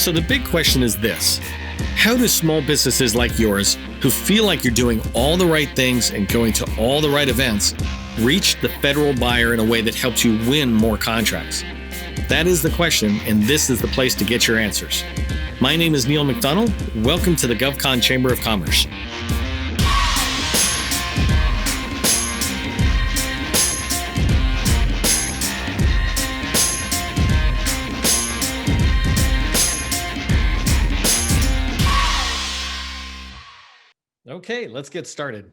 So the big question is this: how do small businesses like yours, who feel like you're doing all the right things and going to all the right events, reach the federal buyer in a way that helps you win more contracts? That is the question, and this is the place to get your answers. My name is Neil McDonnell. Welcome to the GovCon Chamber of Commerce. Okay, let's get started.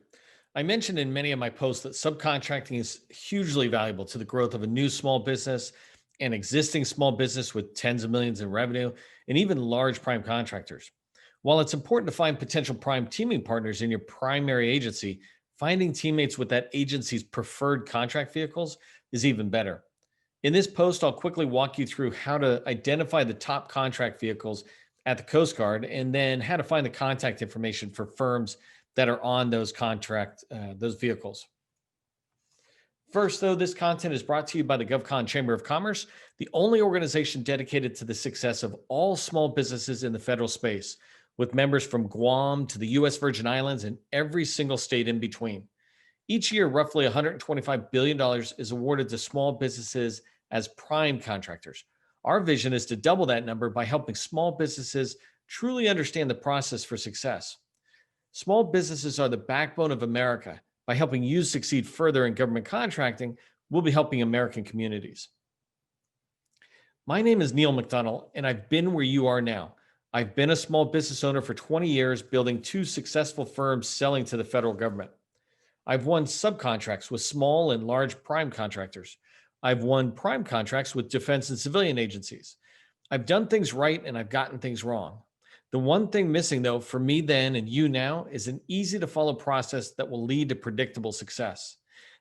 I mentioned in many of my posts that subcontracting is hugely valuable to the growth of a new small business, an existing small business with tens of millions in revenue, and even large prime contractors. While it's important to find potential prime teaming partners in your primary agency, finding teammates with that agency's preferred contract vehicles is even better. In this post, I'll quickly walk you through how to identify the top contract vehicles at the Coast Guard, and then how to find the contact information for firms that are on those those vehicles. First, though, this content is brought to you by the GovCon Chamber of Commerce, the only organization dedicated to the success of all small businesses in the federal space, with members from Guam to the U.S. Virgin Islands and every single state in between. Each year, roughly $125 billion is awarded to small businesses as prime contractors. Our vision is to double that number by helping small businesses truly understand the process for success. Small businesses are the backbone of America. By helping you succeed further in government contracting, we'll be helping American communities. My name is Neil McDonnell, and I've been where you are now. I've been a small business owner for 20 years, building 2 successful firms selling to the federal government. I've won subcontracts with small and large prime contractors. I've won prime contracts with defense and civilian agencies. I've done things right and I've gotten things wrong. The one thing missing, though, for me then and you now is an easy to follow process that will lead to predictable success.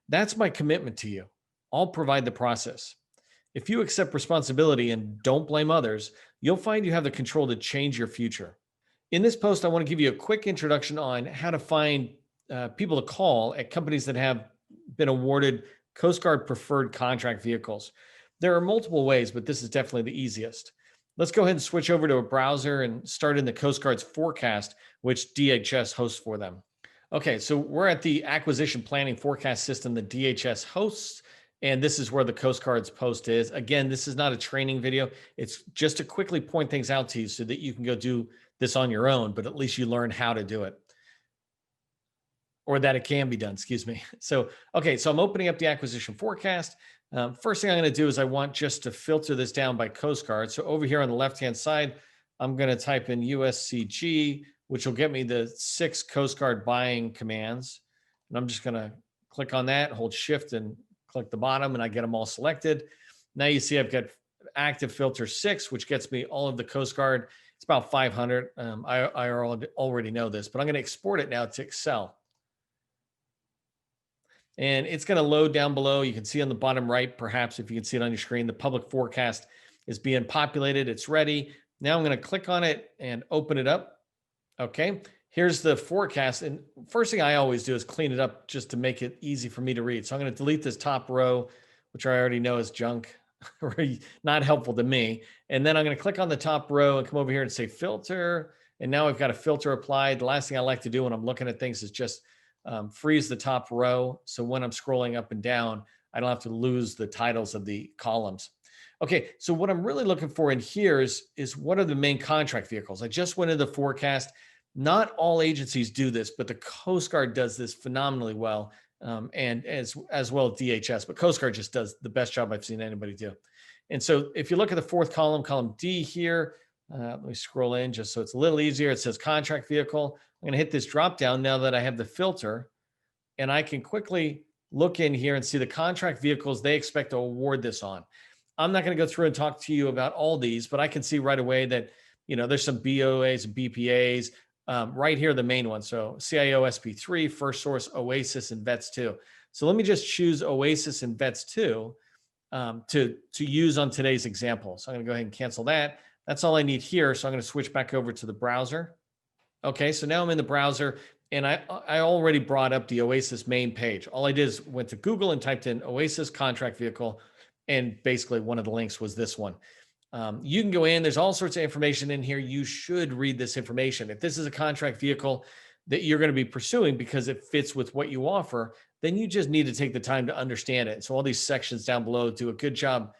That's my commitment to you. I'll provide the process. If you accept responsibility and don't blame others, you'll find you have the control to change your future. In this post, I want to give you a quick introduction on how to find people to call at companies that have been awarded Coast Guard preferred contract vehicles. There are multiple ways, but this is definitely the easiest. Let's go ahead and switch over to a browser and start in the Coast Guard's forecast, which DHS hosts for them. Okay, so we're at the acquisition planning forecast system that DHS hosts, and this is where the Coast Guard's post is. Again, this is not a training video. It's just to quickly point things out to you so that you can go do this on your own, but at least you learn how to do it. Or that it can be done, excuse me. So I'm opening up the acquisition forecast. First thing I'm going to do is I want just to filter this down by Coast Guard. So over here on the left-hand side, I'm going to type in USCG, which will get me the 6 Coast Guard buying commands. And I'm just going to click on that, hold Shift and click the bottom, and I get them all selected. Now you see I've got active filter 6, which gets me all of the Coast Guard. It's about 500. I already know this, but I'm going to export it now to Excel. And it's going to load down below. You can see on the bottom right, perhaps if you can see it on your screen, the public forecast is being populated. It's ready. Now I'm going to click on it and open it up. Okay, here's the forecast. And first thing I always do is clean it up just to make it easy for me to read. So I'm going to delete this top row, which I already know is junk, or not helpful to me. And then I'm going to click on the top row and come over here and say filter. And now I've got a filter applied. The last thing I like to do when I'm looking at things is just freeze the top row. So when I'm scrolling up and down, I don't have to lose the titles of the columns. Okay, so what I'm really looking for in here is what are the main contract vehicles? I just went into the forecast. Not all agencies do this, but the Coast Guard does this phenomenally well, and as well as DHS, but Coast Guard just does the best job I've seen anybody do. And so if you look at the fourth column D here, let me scroll in just so it's a little easier. It says contract vehicle. I'm going to hit this drop down now that I have the filter, and I can quickly look in here and see the contract vehicles they expect to award this on. I'm not going to go through and talk to you about all these, but I can see right away that, there's some BOAs and BPAs right here, the main one. So CIO SP3, First Source, Oasis, and Vets 2. So let me just choose Oasis and Vets 2 to use on today's example. So I'm going to go ahead and cancel that. That's all I need here. So I'm going to switch back over to the browser. Okay, so now I'm in the browser, and I already brought up the Oasis main page. All I did is went to Google and typed in Oasis contract vehicle, and basically one of the links was this one. You can go in, there's all sorts of information in here. You should read this information. If this is a contract vehicle that you're going to be pursuing because it fits with what you offer, then you just need to take the time to understand it. So all these sections down below do a good job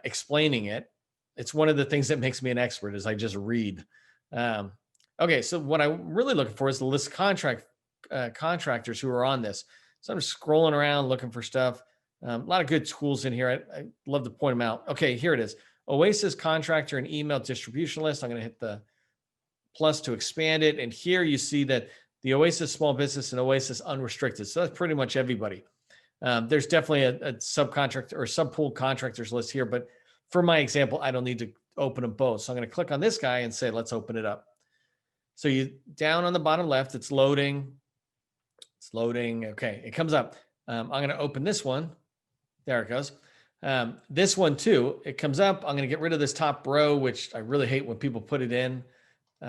explaining it. It's one of the things that makes me an expert is I just read. Okay, so what I'm really looking for is the list of contractors who are on this. So I'm just scrolling around looking for stuff. A lot of good tools in here. I love to point them out. Okay, here it is. Oasis contractor and email distribution list. I'm going to hit the plus to expand it. And here you see that the Oasis small business and Oasis unrestricted. So that's pretty much everybody. There's definitely a subcontractor or subpool contractors list here, but for my example, I don't need to open them both. So I'm going to click on this guy and say, let's open it up. So you down on the bottom left, it's loading. It's loading. Okay, it comes up. I'm going to open this one. There it goes. This one too, it comes up. I'm going to get rid of this top row, which I really hate when people put it in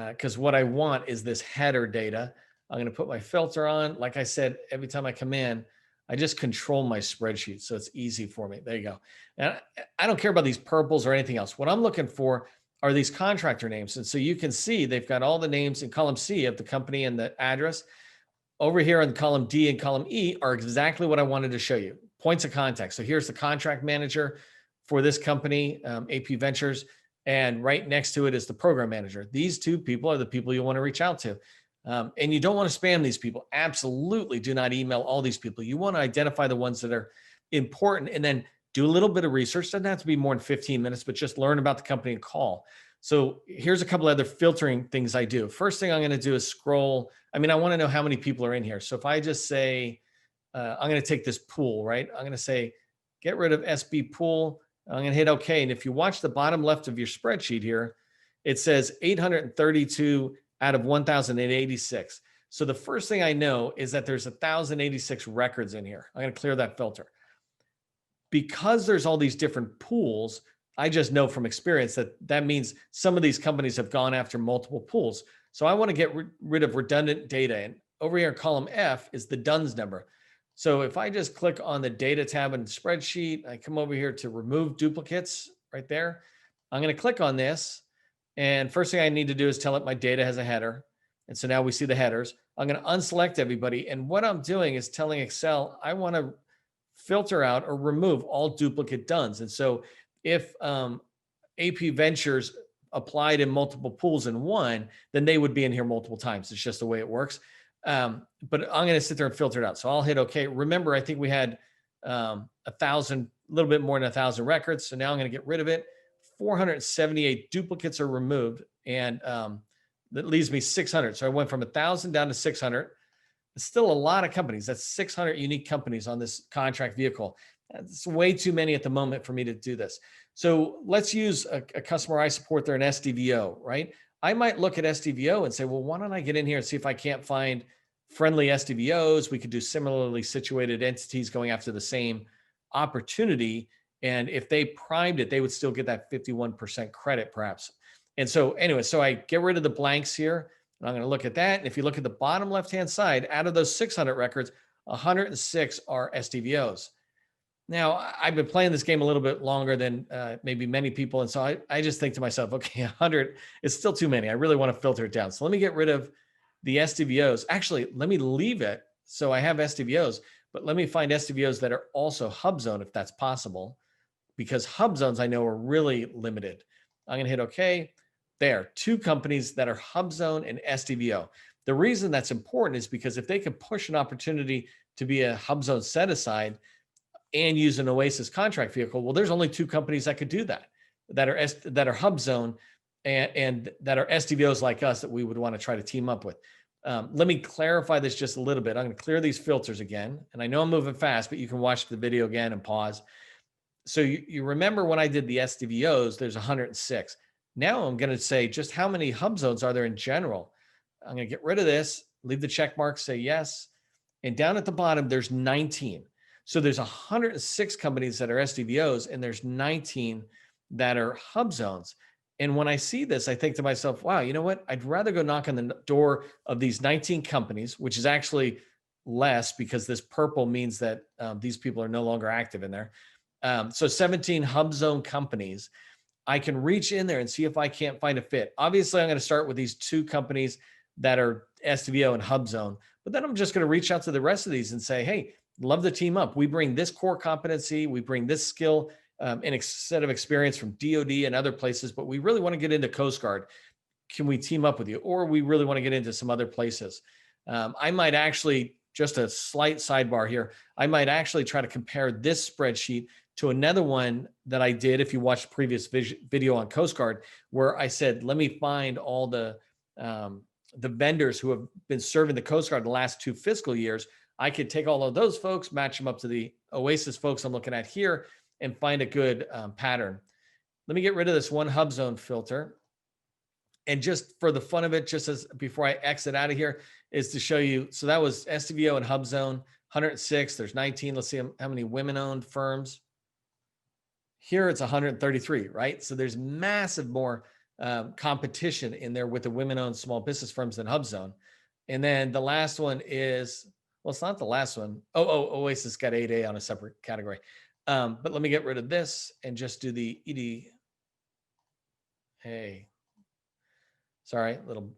because what I want is this header data. I'm going to put my filter on. Like I said, every time I come in, I just control my spreadsheet. So it's easy for me. There you go. And I don't care about these purples or anything else. What I'm looking for are these contractor names. And so you can see they've got all the names in column C of the company and the address. Over here in column D and column E are exactly what I wanted to show you. Points of contact. So here's the contract manager for this company, AP Ventures, and right next to it is the program manager. These two people are the people you want to reach out to. And you don't want to spam these people. Absolutely do not email all these people. You want to identify the ones that are important and then do a little bit of research. Doesn't have to be more than 15 minutes, but just learn about the company and call. So here's a couple other filtering things I do. First thing I'm going to do is scroll. I mean, I want to know how many people are in here. So if I just say, I'm going to take this pool, right? I'm going to say, get rid of SB pool. I'm going to hit OK. And if you watch the bottom left of your spreadsheet here, it says 832 out of 1,086. So the first thing I know is that there's 1,086 records in here. I'm going to clear that filter. Because there's all these different pools, I just know from experience that that means some of these companies have gone after multiple pools. So I want to get rid of redundant data. And over here, column F is the DUNS number. So if I just click on the data tab in the spreadsheet, I come over here to remove duplicates right there. I'm going to click on this. And first thing I need to do is tell it my data has a header. And so now we see the headers. I'm going to unselect everybody. And what I'm doing is telling Excel, I want to filter out or remove all duplicate DUNS. And so if AP Ventures applied in multiple pools in one, then they would be in here multiple times. It's just the way it works. But I'm going to sit there and filter it out. So I'll hit OK. Remember, I think we had 1,000, a little bit more than 1,000 records. So now I'm going to get rid of it. 478 duplicates are removed. And that leaves me 600. So I went from 1,000 down to 600. It's still a lot of companies. That's 600 unique companies on this contract vehicle. It's way too many at the moment for me to do this. So let's use a customer I support. They're an SDVO, right? I might look at SDVO and say, well, why don't I get in here and see if I can't find friendly SDVOs? We could do similarly situated entities going after the same opportunity. And if they primed it, they would still get that 51% credit perhaps. And so anyway, so I get rid of the blanks here. And I'm going to look at that. And if you look at the bottom left-hand side, out of those 600 records, 106 are SDVOs. Now, I've been playing this game a little bit longer than maybe many people. And so I just think to myself, okay, 100 is still too many. I really want to filter it down. So let me get rid of the SDVOs. Actually, let me leave it. So I have SDVOs, but let me find SDVOs that are also hub zone if that's possible, because hub zones I know are really limited. I'm going to hit OK. There, two companies that are hub zone and SDVO. The reason that's important is because if they can push an opportunity to be a hub zone set aside and use an Oasis contract vehicle, well, there's only two companies that could do that, that are hub zone and that are SDVOs like us that we would want to try to team up with. Let me clarify this just a little bit. I'm going to clear these filters again. And I know I'm moving fast, but you can watch the video again and pause. So you remember when I did the SDVOs, there's 106. Now I'm going to say just how many hub zones are there in general. I'm going to get rid of this, leave the check mark, say yes. And down at the bottom, there's 19. So there's 106 companies that are SDVOs and there's 19 that are hub zones. And when I see this, I think to myself, wow, you know what? I'd rather go knock on the door of these 19 companies, which is actually less because this purple means that these people are no longer active in there. So 17 hub zone companies. I can reach in there and see if I can't find a fit. Obviously, I'm going to start with these two companies that are STVO and HubZone, but then I'm just going to reach out to the rest of these and say, hey, love the team up. We bring this core competency, we bring this skill and set of experience from DoD and other places, but we really want to get into Coast Guard. Can we team up with you? Or we really want to get into some other places. I might actually, just a slight sidebar here, I might actually try to compare this spreadsheet to another one that I did, if you watched the previous video on Coast Guard, where I said, let me find all the vendors who have been serving the Coast Guard the last 2 fiscal years. I could take all of those folks, match them up to the Oasis folks I'm looking at here, and find a good pattern. Let me get rid of this one HubZone filter. And just for the fun of it, just as before I exit out of here, is to show you. So that was STVO and HubZone, 106. There's 19. Let's see how many women-owned firms. Here it's 133, right? So there's massive more competition in there with the women-owned small business firms than HubZone. And then the last one is, well, it's not the last one. Oasis got 8A on a separate category. But let me get rid of this and just do the ED. Hey. Sorry, little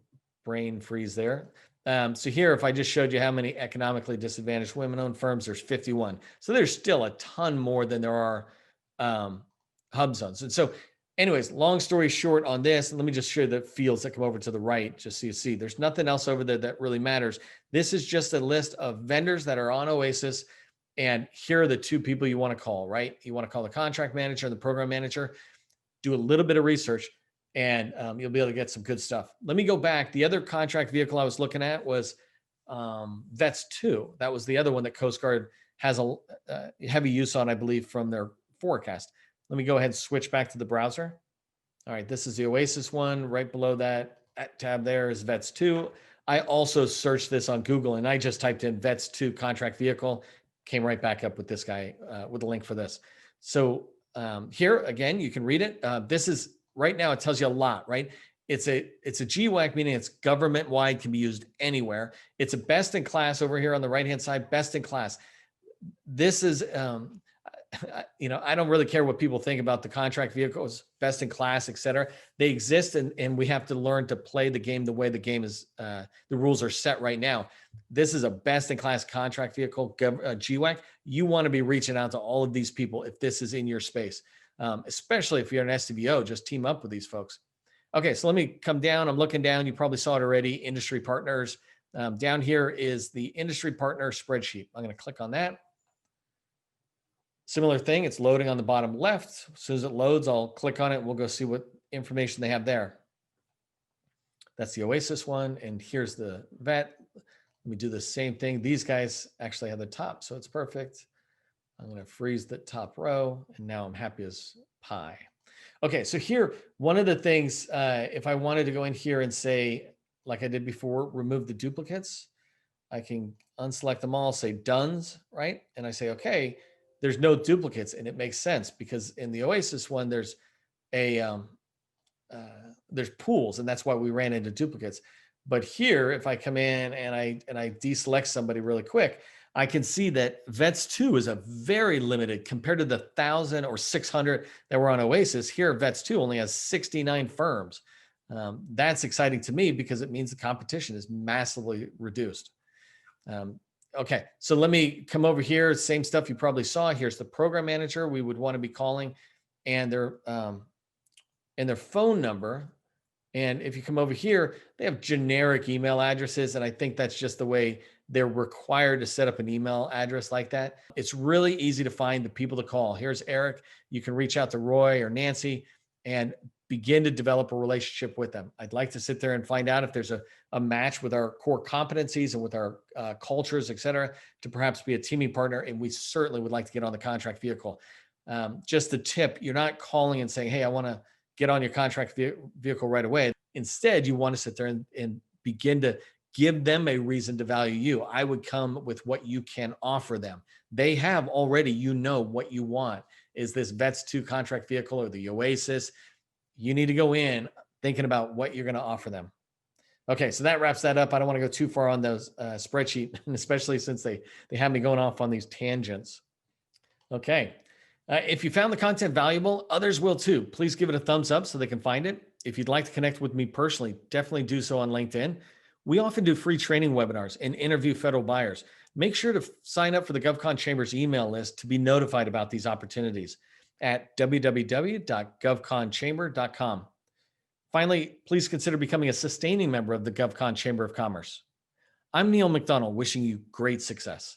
brain freeze there. So here, if I just showed you how many economically disadvantaged women-owned firms, there's 51. So there's still a ton more than there are HubZones. And so anyways, long story short on this, and let me just show you the fields that come over to the right, just so you see. There's nothing else over there that really matters. This is just a list of vendors that are on Oasis, and here are the 2 people you want to call, right? You want to call the contract manager and the program manager. Do a little bit of research, and you'll be able to get some good stuff. Let me go back. The other contract vehicle I was looking at was Vets 2. That was the other one that Coast Guard has a heavy use on, I believe, from their forecast. Let me go ahead and switch back to the browser. All right, this is the Oasis one. Right below that tab there is Vets 2. I also searched this on Google, and I just typed in Vets 2 contract vehicle, came right back up with this guy with a link for this. So here, again, you can read it. This is, right now, it tells you a lot, right? It's a GWAC, meaning it's government-wide, can be used anywhere. It's a best in class over here on the right-hand side, best in class. This is, I don't really care what people think about the contract vehicles, best in class, et cetera. They exist, and we have to learn to play the game the way the game is, the rules are set right now. This is a best in class contract vehicle, GWAC. You want to be reaching out to all of these people if this is in your space. Especially if you're an STVO, just team up with these folks. Okay, so let me come down. I'm looking down. You probably saw it already, industry partners. Down here is the industry partner spreadsheet. I'm going to click on that. Similar thing, it's loading on the bottom left. As soon as it loads, I'll click on it. We'll go see what information they have there. That's the Oasis one, and here's the vet. Let me do the same thing. These guys actually have the top, so it's perfect. I'm going to freeze the top row, and now I'm happy as pie. Okay, so here, one of the things, if I wanted to go in here and say, like I did before, remove the duplicates, I can unselect them all, say done's, right? And I say, okay, there's no duplicates, and it makes sense because in the Oasis one, there's there's pools, and that's why we ran into duplicates. But here, if I come in and I deselect somebody really quick, I can see that Vets 2 is a very limited compared to the 1,000 or 600 that were on Oasis. Here, Vets 2 only has 69 firms. That's exciting to me because it means the competition is massively reduced. Okay, so let me come over here. Same stuff you probably saw. Here's the program manager we would want to be calling, and their phone number. And if you come over here, they have generic email addresses, and I think that's just the way they're required to set up an email address like that. It's really easy to find the people to call. Here's Eric. You can reach out to Roy or Nancy and begin to develop a relationship with them. I'd like to sit there and find out if there's a match with our core competencies and with our cultures, et cetera, to perhaps be a teaming partner. And we certainly would like to get on the contract vehicle. Just the tip, you're not calling and saying, hey, I want to get on your contract vehicle right away. Instead, you want to sit there and begin to give them a reason to value you. I would come with what you can offer them. They have already, what you want. Is this Vets 2 contract vehicle or the Oasis? You need to go in thinking about what you're going to offer them. Okay, so that wraps that up. I don't want to go too far on those spreadsheet, especially since they have me going off on these tangents. Okay, If you found the content valuable, others will too. Please give it a thumbs up so they can find it. If you'd like to connect with me personally, definitely do so on LinkedIn. We often do free training webinars and interview federal buyers. Make sure to sign up for the GovCon Chamber's email list to be notified about these opportunities at www.govconchamber.com. Finally, please consider becoming a sustaining member of the GovCon Chamber of Commerce. I'm Neil McDonnell, wishing you great success.